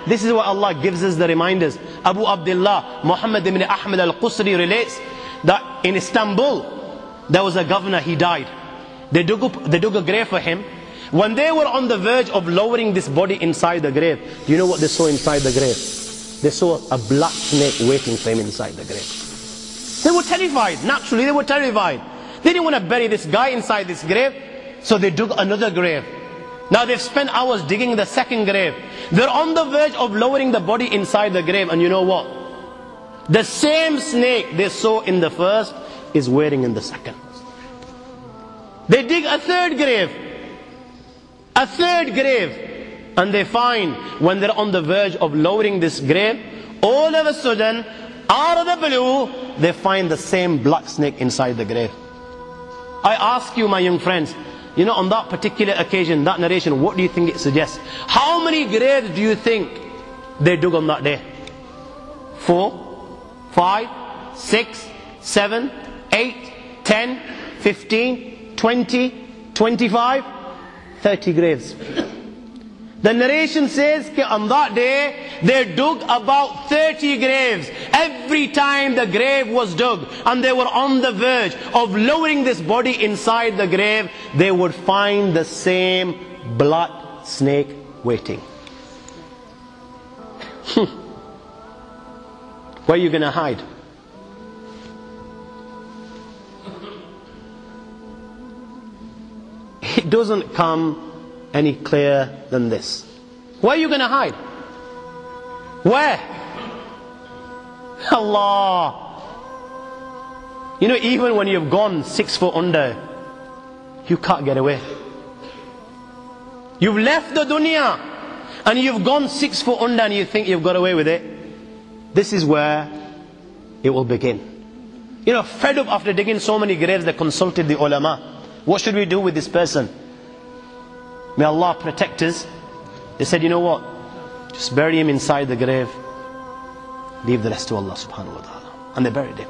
This is what Allah gives us the reminders. Abu Abdullah Muhammad ibn Ahmad al-Qusri relates that in Istanbul there was a governor, he died. They dug a grave for him. When they were on the verge of lowering this body inside the grave, do you know what they saw inside the grave? They saw a black snake waiting for him inside the grave. They were terrified. Naturally, they were terrified. They didn't want to bury this guy inside this grave, so they dug another grave. Now they've spent hours digging the second grave. They're on the verge of lowering the body inside the grave, and you know what? The same snake they saw in the first is waiting in the second. They dig a third grave. A third grave. And they find, when they're on the verge of lowering this grave, all of a sudden, out of the blue, they find the same black snake inside the grave. I ask you, my young friends, you know, on that particular occasion, that narration, what do you think it suggests? How many graves do you think they dug on that day? 4, 5, 6, 7, 8, 10, 15, 20, 25, 30 graves. The narration says that on that day they dug about 30 graves. Every time the grave was dug and they were on the verge of lowering this body inside the grave, they would find the same black snake waiting. Where are you going to hide? It doesn't come any clearer than this. Where are you going to hide? Where? Allah. You know, even when you've gone 6 foot under, you can't get away. You've left the dunya and you've gone 6 foot under and you think you've got away with it. This is where it will begin. You know, fed up after digging so many graves, they consulted the ulama. What should we do with this person? May Allah protect us. They said, you know what? Just bury him inside the grave. Leave the rest to Allah subhanahu wa ta'ala. And they buried him.